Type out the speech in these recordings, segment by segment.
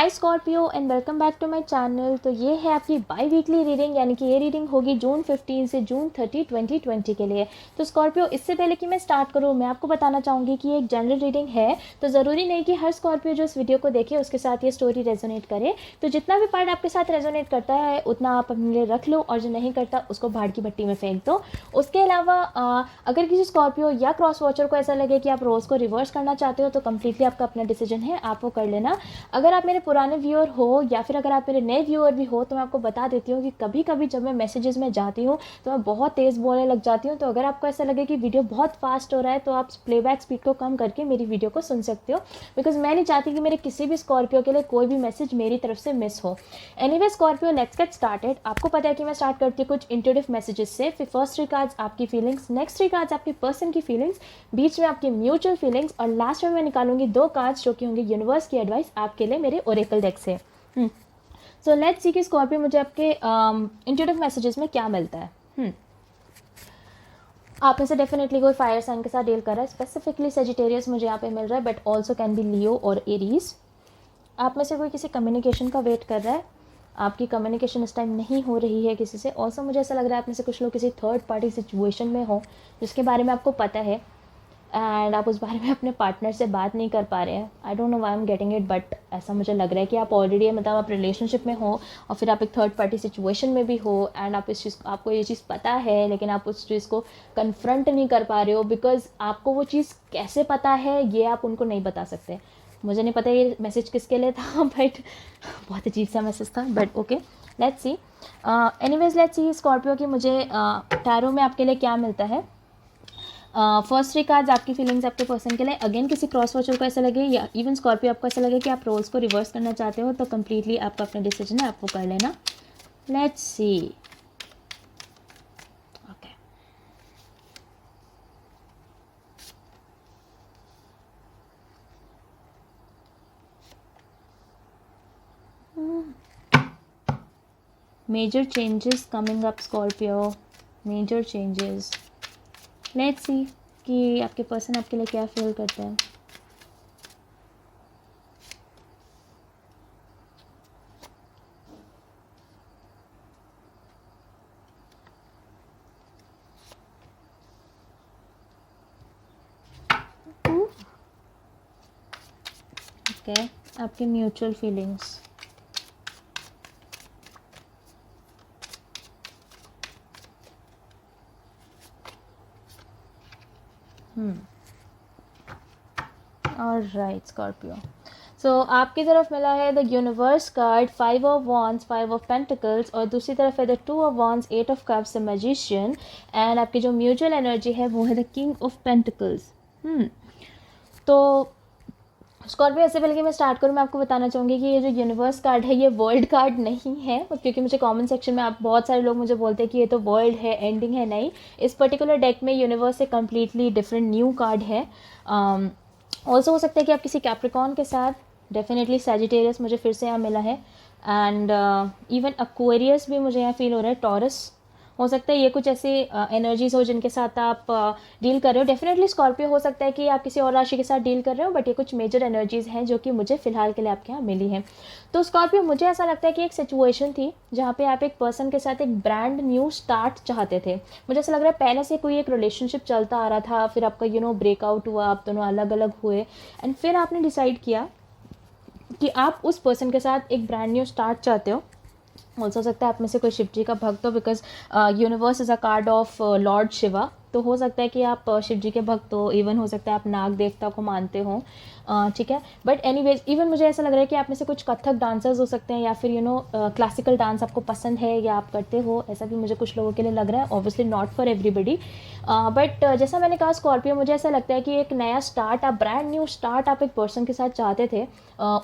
Hi Scorpio and welcome back to my channel. तो ये है आपकी बाई वीकली रीडिंग, यानी कि ये रीडिंग होगी जून 15 से जून 30 2020 के लिए। तो स्कॉर्पियो, इससे पहले कि मैं स्टार्ट करूँ, मैं आपको बताना चाहूँगी कि ये एक जनरल रीडिंग है, तो ज़रूरी नहीं कि हर स्कॉर्पियो जो इस वीडियो को देखे उसके साथ ये स्टोरी रेजोनेट करे। तो जितना भी पार्ट आपके साथ रेजोनेट करता है उतना आप अपने लिए रख लो, और जो नहीं करता उसको भाड़ की भट्टी में फेंक दो। उसके अलावा अगर किसी स्कॉर्पियो या क्रॉस वॉचर को ऐसा लगे कि आप रोज़ को रिवर्स करना चाहते हो तो कम्प्लीटली आपका अपना डिसीजन है, आप वो कर लेना। अगर आप मेरे पुराने व्यूअर हो या फिर अगर आप मेरे नए व्यूअर भी हो तो मैं आपको बता देती हूँ कि कभी कभी जब मैं मैसेजेस में जाती हूँ तो मैं बहुत तेज़ बोलने लग जाती हूँ। तो अगर आपको ऐसा लगे कि वीडियो बहुत फास्ट हो रहा है तो आप प्लेबैक स्पीड को कम करके मेरी वीडियो को सुन सकते हो, बिकॉज मैं नहीं चाहती कि मेरे किसी भी स्कॉर्पियो के लिए कोई भी मैसेज मेरी तरफ से मिस हो। Anyway Scorpio, let's get started. आपको पता है कि मैं स्टार्ट करती हूँ कुछ इंट्यूटिव मैसेजेस से। फिर फर्स्ट 3 कार्ड्स आपकी फीलिंग्स, नेक्स्ट 3 कार्ड्स आपकी पर्सन की फीलिंग्स, बीच में आपकी म्यूचुअल फीलिंग्स, और लास्ट में मैं निकालूंगी 2 कार्ड्स जो कि होंगे यूनिवर्स की एडवाइस आपके लिए मेरे ओरेकल डेक से। सो लेट्स सी कि स्कॉर्पियो मुझे आपके इंट्यूटिव मैसेजेस में क्या मिलता है। आप में से डेफिनेटली कोई फायर साइन के साथ डील कर रहा है, स्पेसिफिकली सेजिटेरियस मुझे यहाँ पे मिल रहा है, बट ऑल्सो कैन बी लियो और एरीज। आप में से कोई किसी कम्युनिकेशन का वेट कर रहा है, आपकी कम्युनिकेशन इस टाइम नहीं हो रही है किसी से। ऑल्सो मुझे ऐसा लग रहा है आप में से कुछ लोग किसी थर्ड पार्टी सिचुएशन में हो जिसके बारे में आपको पता है एंड आप उस बारे में अपने पार्टनर से बात नहीं कर पा रहे हैं। I don't know why I am getting it, but ऐसा मुझे लग रहा है कि आप ऑलरेडी मतलब आप रिलेशनशिप में हो और फिर आप एक थर्ड पार्टी सिचुएशन में भी हो एंड आप इस चीज़, आपको ये चीज़ पता है लेकिन आप उस चीज़ को कन्फ्रंट नहीं कर पा रहे हो, बिकॉज आपको वो चीज़ कैसे पता है ये आप उनको नहीं बता सकते। मुझे नहीं पता ये मैसेज किसके लिए था, बट बहुत अजीब सा मैसेज था, but okay let's see. Anyways let's see Scorpio की मुझे टैरो में आपके लिए क्या मिलता है। फर्स्ट 3 कार्ड्स आपकी फीलिंग्स आपके पर्सन के लिए। अगेन किसी क्रॉस वॉचर को ऐसा लगे या इवन स्कॉर्पियो आपको ऐसा लगे कि आप रोल्स को रिवर्स करना चाहते हो तो कम्प्लीटली आपका अपना डिसीजन है, आप वो कर लेना। Let's see. Okay, major changes coming up Scorpio, major changes. Let's see कि आपके पर्सन आपके लिए क्या फील करता है। ओके, आपकी म्यूचुअल फीलिंग्स। ऑलराइट स्कॉर्पियो, सो आपकी तरफ मिला है the universe card, 5 of wands, 5 of pentacles, और दूसरी तरफ है the 2 of wands, 8 of cups, the magician, and आपकी जो म्यूचुअल एनर्जी है वो है द किंग ऑफ पेंटिकल्स। तो स्कॉर्पियो, ऐसे पहले कि मैं स्टार्ट करूँ मैं आपको बताना चाहूँगी कि ये जो यूनिवर्स कार्ड है ये वर्ल्ड कार्ड नहीं है, क्योंकि मुझे कमेंट सेक्शन में आप बहुत सारे लोग मुझे बोलते हैं कि ये तो वर्ल्ड है, एंडिंग है। नहीं, इस पर्टिकुलर डेक में यूनिवर्स एक कम्प्लीटली डिफरेंट न्यू कार्ड है। ऑल्सो हो सकता है कि आप किसी कैप्रिकॉन के साथ, डेफिनेटली सैजिटेरियस मुझे फिर से यहाँ मिला है, एंड इवन एक्वेरियस भी मुझे यहाँ फील हो रहा है, टॉरस हो सकता है। ये कुछ ऐसी एनर्जीज हो जिनके साथ आप डील कर रहे हो। डेफिनेटली स्कॉर्पियो हो सकता है कि आप किसी और राशि के साथ डील कर रहे हो, बट ये कुछ मेजर एनर्जीज हैं जो कि मुझे फिलहाल के लिए आपके यहाँ मिली हैं। तो स्कॉर्पियो, मुझे ऐसा लगता है कि एक सिचुएशन थी जहाँ पे आप एक पर्सन के साथ एक ब्रांड न्यू स्टार्ट चाहते थे। मुझे ऐसा लग रहा है पहले से कोई एक रिलेशनशिप चलता आ रहा था, फिर आपका ब्रेकआउट हुआ, आप दोनों अलग अलग हुए, एंड फिर आपने डिसाइड किया कि आप उस पर्सन के साथ एक ब्रांड न्यू स्टार्ट चाहते हो। ऑल्सो हो सकता है आप में से कोई शिव जी का भक्त हो, because universe is a card of Lord Shiva, तो हो सकता है कि आप शिव जी के भक्त हो, इवन हो सकता है आप नाग देवता को मानते हो, ठीक है। बट एनीवेज, इवन मुझे ऐसा लग रहा है कि आप में से कुछ कथक डांसर्स हो सकते हैं, या फिर क्लासिकल डांस आपको पसंद है या आप करते हो, ऐसा भी मुझे कुछ लोगों के लिए लग रहा है। Obviously not for everybody, but जैसा मैंने कहा स्कॉर्पियो, मुझे ऐसा लगता है कि एक नया स्टार्ट, आप ब्रांड न्यू स्टार्ट आप एक पर्सन के साथ चाहते थे,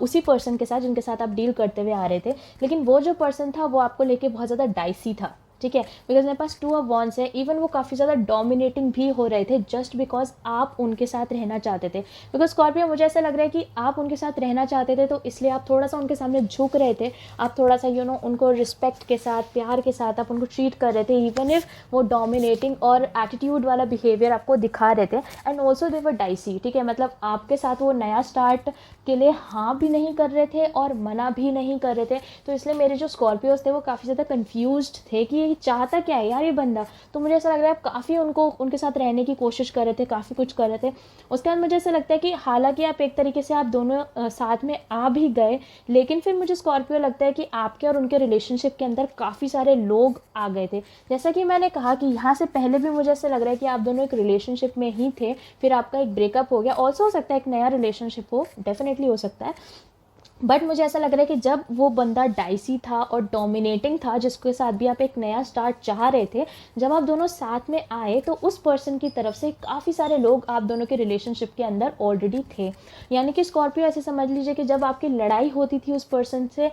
उसी पर्सन के साथ जिनके साथ आप डील करते हुए आ रहे थे, लेकिन वो जो पर्सन था वो आपको लेके बहुत ज़्यादा डाइसी था। ठीक है, बिकॉज मेरे पास 2 ऑफ वॉन्ड्स है। इवन वो काफ़ी ज़्यादा डोमिनेटिंग भी हो रहे थे जस्ट बिकॉज आप उनके साथ रहना चाहते थे। बिकॉज स्कॉर्पियो मुझे ऐसा लग रहा है कि आप उनके साथ रहना चाहते थे, तो इसलिए आप थोड़ा सा उनके सामने झुक रहे थे, आप थोड़ा सा उनको रिस्पेक्ट के साथ, प्यार के साथ आप उनको ट्रीट कर रहे थे, इवन इफ वो डोमिनेटिंग और एटीट्यूड वाला बिहेवियर आपको दिखा रहे थे। And also they were dicey, ठीक है, मतलब आपके साथ वो नया स्टार्ट के लिए हाँ भी नहीं कर रहे थे और मना भी नहीं कर रहे थे। तो इसलिए मेरे जो स्कॉर्पियोज थे वो काफ़ी ज़्यादा कन्फ्यूज्ड थे कि ये चाहता क्या है यार ये बंदा। तो मुझे ऐसा लग रहा है आप काफ़ी उनके साथ रहने की कोशिश कर रहे थे, काफ़ी कुछ कर रहे थे। उसके बाद मुझे ऐसा लगता है कि हालांकि आप एक तरीके से आप दोनों साथ में आ भी गए, लेकिन फिर मुझे स्कॉर्पियो लगता है कि आपके और उनके रिलेशनशिप के अंदर काफ़ी सारे लोग आ गए थे। जैसा कि मैंने कहा कि यहाँ से पहले भी मुझे ऐसा लग रहा है कि आप दोनों एक रिलेशनशिप में ही थे, फिर आपका एक ब्रेकअप हो गया। ऑल्सो हो सकता है एक नया रिलेशनशिप हो, डेफिनेटली हो सकता है। बट मुझे ऐसा लग रहा है कि जब वो बंदा डाइसी था और डोमिनेटिंग था, जिसके साथ भी आप एक नया स्टार्ट चाह रहे थे, जब आप दोनों साथ में आए तो उस पर्सन की तरफ से काफ़ी सारे लोग आप दोनों के रिलेशनशिप के अंदर ऑलरेडी थे। यानी कि स्कॉर्पियो ऐसे समझ लीजिए कि जब आपकी लड़ाई होती थी उस पर्सन से,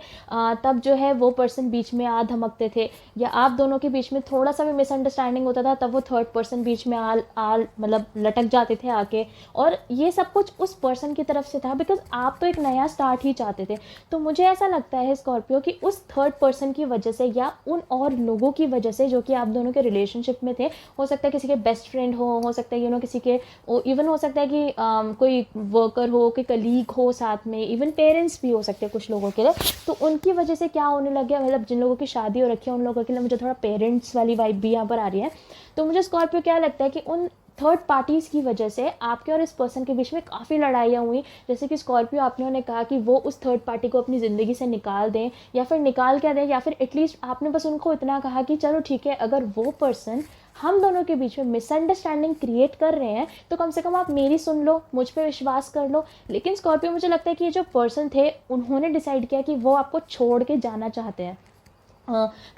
तब जो है वो पर्सन बीच में आ धमकते थे, या आप दोनों के बीच में थोड़ा सा भी मिसअंडरस्टैंडिंग होता था तब वो थर्ड पर्सन बीच में आ मतलब लटक जाते थे आके। और ये सब कुछ उस पर्सन की तरफ से था, बिकॉज आप तो एक नया स्टार्ट ही चाहते थे। तो मुझे ऐसा लगता है स्कॉर्पियो कि उस थर्ड पर्सन की वजह से या उन और लोगों की वजह से जो कि आप दोनों के रिलेशनशिप में थे, हो सकता है किसी के बेस्ट फ्रेंड हो सकता है किसी के, इवन हो सकता है कि कोई वर्कर हो, कोई कलीग हो साथ में, इवन पेरेंट्स भी हो सकते हैं कुछ लोगों के लिए। तो उनकी वजह से क्या होने लग गया, मतलब जिन लोगों की शादी हो रखी है उन लोगों के लिए मुझे थोड़ा पेरेंट्स वाली वाइब भी यहाँ पर आ रही है। तो मुझे स्कॉर्पियो क्या लगता है कि उन थर्ड पार्टीज़ की वजह से आपके और इस पर्सन के बीच में काफ़ी लड़ाइयाँ हुई। जैसे कि स्कॉर्पियो आपने कहा कि वो उस थर्ड पार्टी को अपनी ज़िंदगी से निकाल दें, या फिर निकाल क्या दें, या फिर एटलीस्ट आपने बस उनको इतना कहा कि चलो ठीक है, अगर वो पर्सन हम दोनों के बीच में मिसअंडरस्टैंडिंग क्रिएट कर रहे हैं तो कम से कम आप मेरी सुन लो, मुझ पर विश्वास कर लो। लेकिन स्कॉर्पियो मुझे लगता है कि ये जो पर्सन थे उन्होंने डिसाइड किया कि वो आपको छोड़ के जाना चाहते हैं।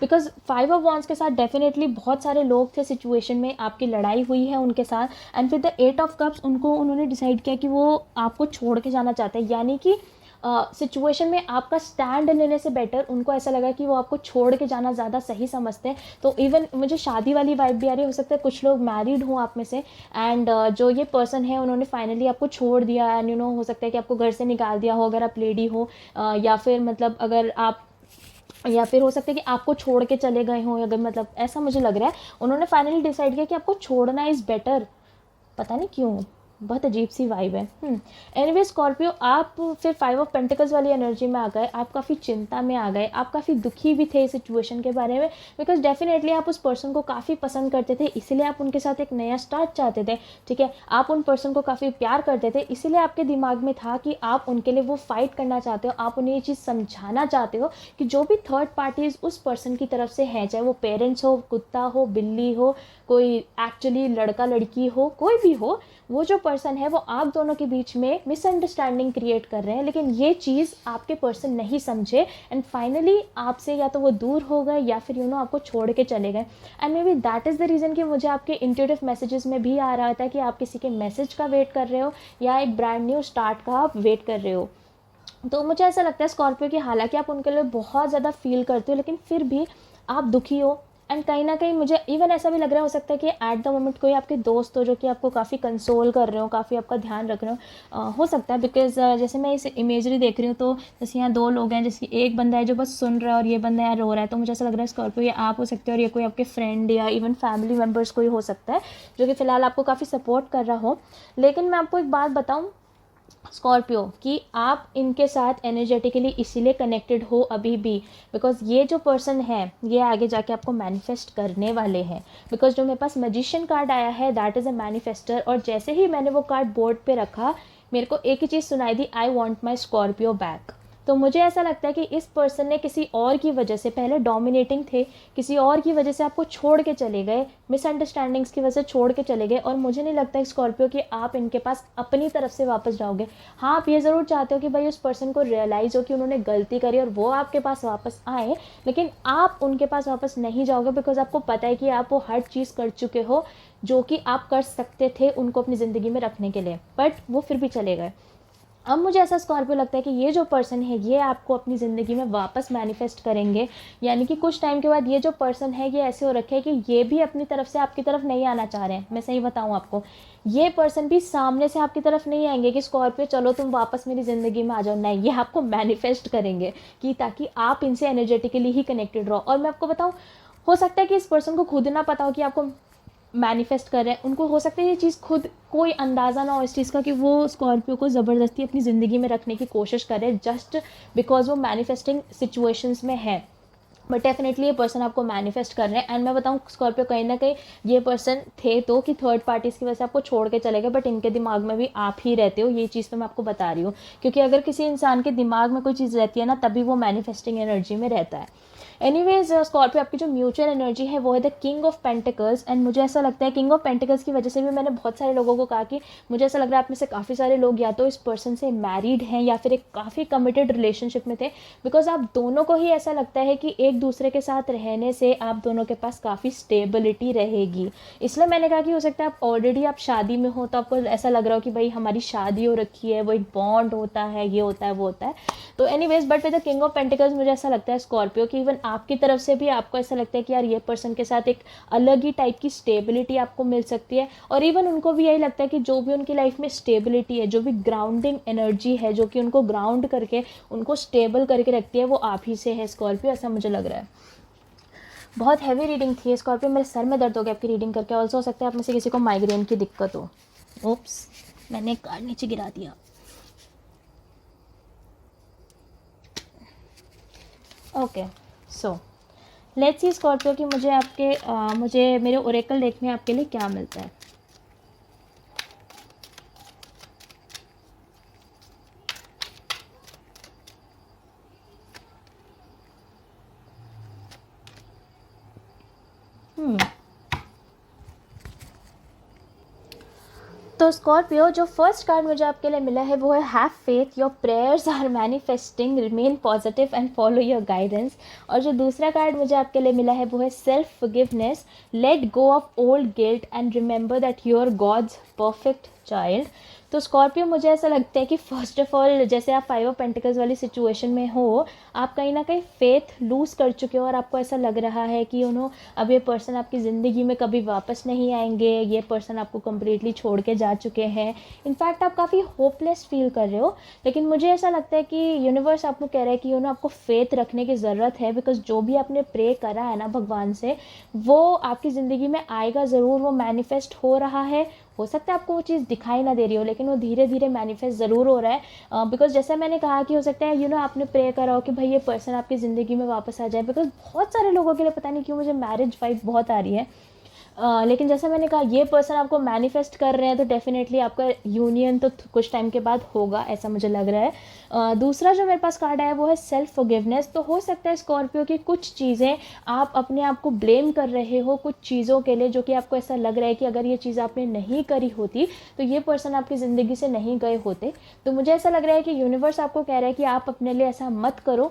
बिकॉज 5 ऑफ वॉन्ड्स के साथ डेफिनेटली बहुत सारे लोग थे सिचुएशन में, आपकी लड़ाई हुई है उनके साथ, एंड फिर द 8 ऑफ कप्स उन्होंने डिसाइड किया कि वो आपको छोड़ के जाना चाहते हैं। यानी कि सिचुएशन में आपका स्टैंड लेने से बेटर उनको ऐसा लगा कि वो आपको छोड़ के जाना ज़्यादा सही समझते हैं। तो इवन मुझे शादी वाली वाइब भी आ रही है, हो सकता है कुछ लोग मैरिड हों आप में से, एंड जो ये पर्सन है उन्होंने फाइनली आपको छोड़ दिया, एंड हो सकता है कि आपको घर से निकाल दिया हो अगर आप लेडी हो, या फिर मतलब अगर आप, या फिर हो सकता है कि आपको छोड़ के चले गए हों, अगर मतलब ऐसा मुझे लग रहा है उन्होंने फाइनली डिसाइड किया कि आपको छोड़ना इज़ बेटर। पता नहीं क्यों, बहुत अजीब सी वाइब है। एनीवे स्कॉर्पियो, आप फिर 5 ऑफ पेंटिकल्स वाली एनर्जी में आ गए, आप काफ़ी चिंता में आ गए, आप काफ़ी दुखी भी थे इस सिचुएशन के बारे में, बिकॉज डेफिनेटली आप उस पर्सन को काफ़ी पसंद करते थे, इसीलिए आप उनके साथ एक नया स्टार्ट चाहते थे। ठीक है, आप उन पर्सन को काफ़ी प्यार करते थे, इसीलिए आपके दिमाग में था कि आप उनके लिए वो फाइट करना चाहते हो, आप उन्हें ये चीज़ समझाना चाहते हो कि जो भी थर्ड पार्टीज उस पर्सन की तरफ से हैं, चाहे वो पेरेंट्स हो, कुत्ता हो, बिल्ली हो, कोई एक्चुअली लड़का लड़की हो, कोई भी हो, वो जो पर्सन है वो आप दोनों के बीच में मिसअंडरस्टैंडिंग क्रिएट कर रहे हैं, लेकिन ये चीज़ आपके पर्सन नहीं समझे, एंड फाइनली आपसे या तो वो दूर हो गए या फिर आपको छोड़ के चले गए। And may be that is the reason कि मुझे आपके इंट्यूटिव मैसेजेस में भी आ रहा था कि आप किसी के मैसेज का वेट कर रहे हो या एक ब्रांड न्यू स्टार्ट का आप वेट कर रहे हो। तो मुझे ऐसा लगता है स्कॉर्पियो कि हालांकि आप उनके लिए बहुत ज़्यादा फील करते हो, लेकिन फिर भी आप दुखी हो, एंड कहीं ना कहीं मुझे इवन ऐसा भी लग रहा हो सकता है कि एट द मोमेंट कोई आपके दोस्त हो जो कि आपको काफ़ी कंसोल कर रहे हो, काफ़ी आपका ध्यान रख रहे हो सकता है। बिकॉज जैसे मैं इस इमेजरी देख रही हूँ, तो जैसे यहाँ 2 लोग हैं, जैसे एक बंदा है जो बस सुन रहा है और ये बंदा यहाँ रो रहा है, तो मुझे ऐसा लग रहा है स्कॉर्पियो ये आप हो सकते हो और ये कोई आपके फ्रेंड या इवन फैमिली मेम्बर्स कोई हो सकता है जो कि फ़िलहाल आपको काफ़ी सपोर्ट कर रहा हो। लेकिन मैं आपको एक बात बताऊँ स्कॉर्पियो कि आप इनके साथ एनर्जेटिकली इसीलिए कनेक्टेड हो अभी भी, बिकॉज ये जो पर्सन है ये आगे जाके आपको मैनिफेस्ट करने वाले हैं। बिकॉज जो मेरे पास मैजिशियन कार्ड आया है दैट इज़ अ मैनिफेस्टर, और जैसे ही मैंने वो कार्ड बोर्ड पे रखा मेरे को एक ही चीज़ सुनाई दी, I want my Scorpio back. तो मुझे ऐसा लगता है कि इस पर्सन ने किसी और की वजह से, पहले डोमिनेटिंग थे, किसी और की वजह से आपको छोड़ के चले गए, मिसअंडरस्टैंडिंग्स की वजह से छोड़ के चले गए, और मुझे नहीं लगता स्कॉर्पियो कि आप इनके पास अपनी तरफ से वापस जाओगे। हाँ, आप ये ज़रूर चाहते हो कि भाई उस पर्सन को रियलाइज़ हो कि उन्होंने गलती करी और वो आपके पास वापस आए, लेकिन आप उनके पास वापस नहीं जाओगे, बिकॉज आपको पता है कि आप वो हर चीज़ कर चुके हो जो कि आप कर सकते थे उनको अपनी ज़िंदगी में रखने के लिए, बट वो फिर भी चले गए। अब मुझे ऐसा स्कॉर्पियो लगता है कि ये जो पर्सन है ये आपको अपनी ज़िंदगी में वापस मैनिफेस्ट करेंगे, यानी कि कुछ टाइम के बाद ये जो पर्सन है ये ऐसे हो रखे है कि ये भी अपनी तरफ से आपकी तरफ नहीं आना चाह रहे हैं। मैं सही बताऊँ आपको, ये पर्सन भी सामने से आपकी तरफ नहीं आएंगे कि स्कॉर्पियो चलो तुम वापस मेरी ज़िंदगी में आ जाओ, नहीं, ये आपको मैनिफेस्ट करेंगे कि ताकि आप इनसे एनर्जेटिकली ही कनेक्टेड रहो। और मैं आपको बताऊँ, हो सकता है कि इस पर्सन को खुद ना पता हो कि आपको मैनिफेस्ट कर रहे हैं, उनको हो सकता है ये चीज़ खुद कोई अंदाज़ा ना हो इस चीज़ का कि वो स्कॉर्पियो को ज़बरदस्ती अपनी ज़िंदगी में रखने की कोशिश कर रहे हैं जस्ट बिकॉज वो मैनिफेस्टिंग सिचुएशंस में है। बट डेफिनेटली ये पर्सन आपको मैनिफेस्ट कर रहे हैं। एंड मैं बताऊँ स्कॉर्पियो कहीं ना कहीं ये पर्सन थे तो कि थर्ड पार्टीज़ की वजह से आपको छोड़ के चले गए, बट इनके दिमाग में भी आप ही रहते हो, ये चीज़ तो मैं आपको बता रही हूँ। क्योंकि अगर किसी इंसान के दिमाग में कोई चीज़ रहती है ना, तभी वो मैनिफेस्टिंग एनर्जी में रहता है। एनीवेज स्कॉर्पियो आपकी जो म्यूचुअल एनर्जी है वो है the king of pentacles. And मुझे ऐसा लगता है किंग ऑफ पेंटिकल्स की वजह से भी मैंने बहुत सारे लोगों को कहा कि मुझे ऐसा लग रहा है आप में से काफ़ी सारे लोग या तो इस पर्सन से मैरिड हैं या फिर एक काफ़ी कमिटेड रिलेशनशिप में थे, बिकॉज आप दोनों को ही ऐसा लगता है कि एक दूसरे के साथ रहने से आप दोनों के पास काफ़ी स्टेबिलिटी रहेगी। इसलिए मैंने कहा कि हो सकता है आप ऑलरेडी आप शादी में हो तो आपको ऐसा लग रहा हो कि भाई हमारी शादी हो रखी है, वो एक बॉन्ड होता है, ये होता है, वो होता है। तो anyways but with the king of pentacles मुझे ऐसा लगता है स्कॉर्पियो की इवन आपकी तरफ से भी आपको ऐसा लगता है कि यार ये पर्सन के साथ एक अलग ही टाइप की स्टेबिलिटी आपको मिल सकती है। और इवन उनको भी यही लगता है कि जो भी उनकी लाइफ में स्टेबिलिटी है, जो भी ग्राउंडिंग एनर्जी है जो कि उनको ग्राउंड करके उनको स्टेबल करके रखती है, वो आप ही से है स्कॉर्पियो, ऐसा मुझे लग रहा है। बहुत हैवी रीडिंग थी स्कॉर्पियो, मेरे सर में दर्द हो गया आपकी रीडिंग करके। ऑल्सो हो सकता है आप में से किसी को माइग्रेन की दिक्कत हो। ओप्स, मैंने कार्ड नीचे गिरा दिया। Okay, so let's see Scorpio कि मुझे मेरे ओरेकल डेक में आपके लिए क्या मिलता है। तो स्कॉर्पियो जो फर्स्ट कार्ड मुझे आपके लिए मिला है वो है have faith, your prayers are manifesting, remain positive and follow your guidance. और जो दूसरा कार्ड मुझे आपके लिए मिला है वो है self forgiveness, let go of old guilt and remember that you are God's perfect child. तो स्कॉर्पियो मुझे ऐसा लगता है कि फर्स्ट ऑफ ऑल जैसे आप 5 ऑफ पेंटिकल्स वाली सिचुएशन में हो, आप कहीं ना कहीं फेथ लूज़ कर चुके हो और आपको ऐसा लग रहा है कि अब ये पर्सन आपकी ज़िंदगी में कभी वापस नहीं आएंगे, ये पर्सन आपको कम्प्लीटली छोड़ के जा चुके हैं। इनफैक्ट आप काफ़ी होपलेस फील कर रहे हो। लेकिन मुझे ऐसा लगता है कि यूनिवर्स आपको कह रहा है कि आपको फेथ रखने की ज़रूरत है, बिकॉज जो भी आपने प्रे करा है ना भगवान से, वो आपकी ज़िंदगी में आएगा ज़रूर, वो मैनिफेस्ट हो रहा है। हो सकता है आपको वो चीज़ दिखाई ना दे रही हो, लेकिन वो धीरे धीरे मैनिफेस्ट ज़रूर हो रहा है। बिकॉज जैसा मैंने कहा कि हो सकता है आपने प्रे करा हो कि भाई ये पर्सन आपकी ज़िंदगी में वापस आ जाए। बिकॉज बहुत सारे लोगों के लिए पता नहीं क्यों मुझे मैरिज वाइब बहुत आ रही है। लेकिन जैसा मैंने कहा ये पर्सन आपको मैनिफेस्ट कर रहे हैं, तो डेफिनेटली आपका यूनियन तो कुछ टाइम के बाद होगा, ऐसा मुझे लग रहा है। दूसरा जो मेरे पास कार्ड आया वो है सेल्फ फॉरगिवनेस। तो हो सकता है स्कॉर्पियो की कुछ चीज़ें आप अपने आप को ब्लेम कर रहे हो कुछ चीज़ों के लिए, जो कि आपको ऐसा लग रहा है कि अगर ये चीज़ आपने नहीं करी होती तो ये पर्सन आपकी ज़िंदगी से नहीं गए होते। तो मुझे ऐसा लग रहा है कि यूनिवर्स आपको कह रहा है कि आप अपने लिए ऐसा मत करो,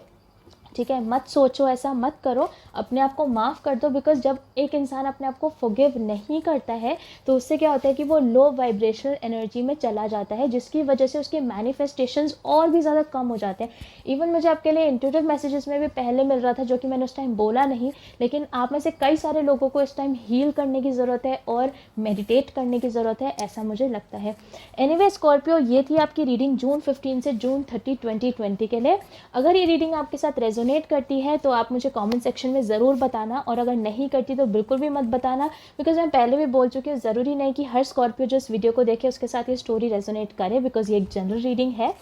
ठीक है, मत सोचो, ऐसा मत करो, अपने आप को माफ़ कर दो। बिकॉज जब एक इंसान अपने आप को फॉरगिव नहीं करता है तो उससे क्या होता है कि वो लो वाइब्रेशनल एनर्जी में चला जाता है, जिसकी वजह से उसके मैनिफेस्टेशंस और भी ज़्यादा कम हो जाते हैं। इवन मुझे आपके लिए इंट्यूटिव मैसेजेस में भी पहले मिल रहा था, जो कि मैंने उस टाइम बोला नहीं, लेकिन आप में से कई सारे लोगों को इस टाइम हील करने की ज़रूरत है और मेडिटेट करने की ज़रूरत है, ऐसा मुझे लगता है। एनीवे स्कॉर्पियो, ये थी आपकी रीडिंग जून 15 से जून 30, 2020 के लिए। अगर ये रीडिंग आपके साथ रेजोनेट करती है तो आप मुझे कमेंट सेक्शन में ज़रूर बताना, और अगर नहीं करती तो बिल्कुल भी मत बताना। बिकॉज मैं पहले भी बोल चुकी हूँ, ज़रूरी नहीं कि हर स्कॉर्पियो जो इस वीडियो को देखे उसके साथ ये स्टोरी रेजोनेट करे, बिकॉज ये एक जनरल रीडिंग है।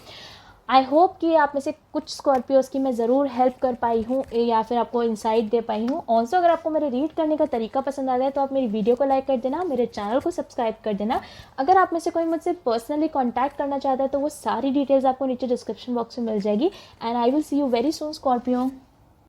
आई होप कि आप में से कुछ स्कॉर्पियोज़ की मैं ज़रूर हेल्प कर पाई हूँ या फिर आपको इंसाइट दे पाई हूँ। ऑल्सो अगर आपको मेरे रीड करने का तरीका पसंद आता है तो आप मेरी वीडियो को लाइक कर देना, मेरे चैनल को सब्सक्राइब कर देना। अगर आप में से कोई मुझसे पर्सनली कॉन्टैक्ट करना चाहता है तो वो सारी डिटेल्स आपको नीचे डिस्क्रिप्शन बॉक्स में मिल जाएगी। And I will see you very soon Scorpio.